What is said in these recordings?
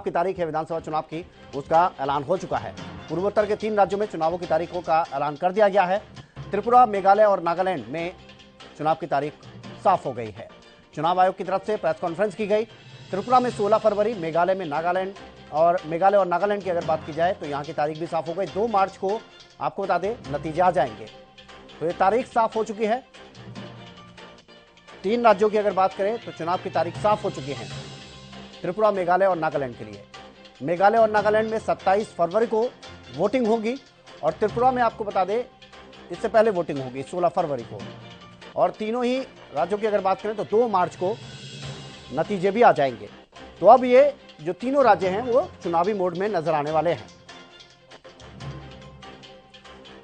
की तारीख है विधानसभा चुनाव की, उसका ऐलान हो चुका है। पूर्वोत्तर के 3 राज्यों में चुनावों की तारीखों का ऐलान कर दिया गया है। त्रिपुरा, मेघालय और नागालैंड में चुनाव की तारीख साफ हो गई है। चुनाव आयोग की तरफ से प्रेस कॉन्फ्रेंस की गई। त्रिपुरा में 16 फरवरी, मेघालय और नागालैंड की अगर बात की जाए तो यहाँ की तारीख भी साफ हो गई। 2 मार्च को आपको बता दें नतीजे आ जाएंगे। तो ये तारीख साफ हो चुकी है। 3 राज्यों की अगर बात करें तो चुनाव की तारीख साफ हो चुकी है त्रिपुरा, मेघालय और नागालैंड के लिए। मेघालय और नागालैंड में 27 फरवरी को वोटिंग होगी और त्रिपुरा में आपको बता दें इससे पहले वोटिंग होगी 16 फरवरी को। और तीनों ही राज्यों की अगर बात करें तो 2 मार्च को नतीजे भी आ जाएंगे। तो अब ये जो तीनों राज्य हैं वो चुनावी मोड में नजर आने वाले हैं।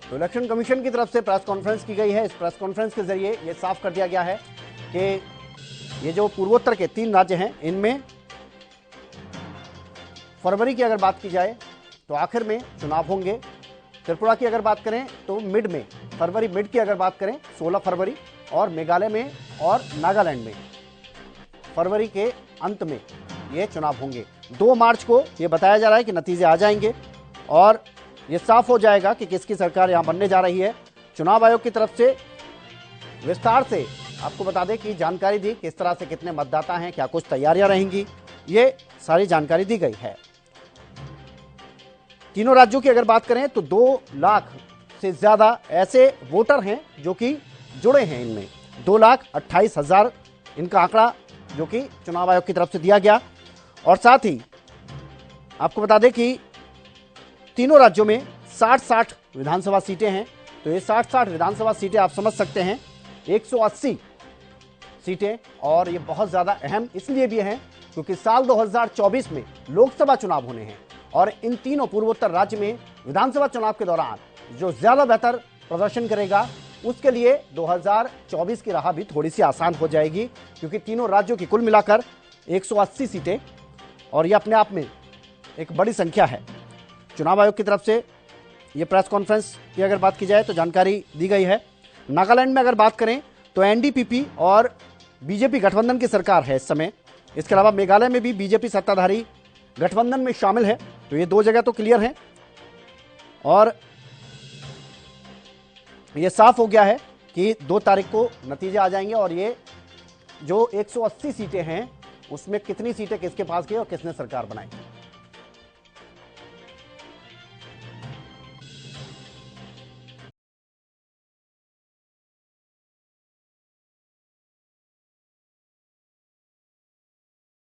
तो इलेक्शन कमीशन की तरफ से प्रेस कॉन्फ्रेंस की गई है। इस प्रेस कॉन्फ्रेंस के जरिए ये साफ कर दिया गया है कि ये जो पूर्वोत्तर के 3 राज्य हैं इनमें फरवरी की अगर बात की जाए तो आखिर में चुनाव होंगे। त्रिपुरा की अगर बात करें तो मिड में, फरवरी मिड की अगर बात करें 16 फरवरी, और मेघालय में और नागालैंड में फरवरी के अंत में ये चुनाव होंगे। 2 मार्च को ये बताया जा रहा है कि नतीजे आ जाएंगे और ये साफ हो जाएगा कि किसकी सरकार यहां बनने जा रही है। चुनाव आयोग की तरफ से विस्तार से आपको बता दें कि जानकारी दी, किस तरह से कितने मतदाता हैं, क्या कुछ तैयारियां रहेंगी, ये सारी जानकारी दी गई है। तीनों राज्यों की अगर बात करें तो 2 लाख से ज्यादा ऐसे वोटर हैं जो कि जुड़े हैं इनमें। 2,28,000 इनका आंकड़ा जो कि चुनाव आयोग की तरफ से दिया गया। और साथ ही आपको बता दें कि तीनों राज्यों में 60-60 विधानसभा सीटें हैं। तो ये 60-60 विधानसभा सीटें आप समझ सकते हैं, 180 सीटें। और ये बहुत ज्यादा अहम इसलिए भी हैं क्योंकि साल 2024 में लोकसभा चुनाव होने हैं और इन तीनों पूर्वोत्तर राज्य में विधानसभा चुनाव के दौरान जो ज्यादा बेहतर प्रदर्शन करेगा उसके लिए 2024 की राह भी थोड़ी सी आसान हो जाएगी, क्योंकि तीनों राज्यों की कुल मिलाकर 180 सीटें और ये अपने आप में एक बड़ी संख्या है। चुनाव आयोग की तरफ से ये प्रेस कॉन्फ्रेंस की अगर बात की जाए तो जानकारी दी गई है। नागालैंड में अगर बात करें तो एनडीपीपी और बीजेपी गठबंधन की सरकार है इस समय। इसके अलावा मेघालय में भी बीजेपी सत्ताधारी गठबंधन में शामिल है। तो ये 2 जगह तो क्लियर है और ये साफ हो गया है कि 2 तारीख को नतीजे आ जाएंगे और ये जो 180 सीटें हैं उसमें कितनी सीटें किसके पास गई और किसने सरकार बनाई।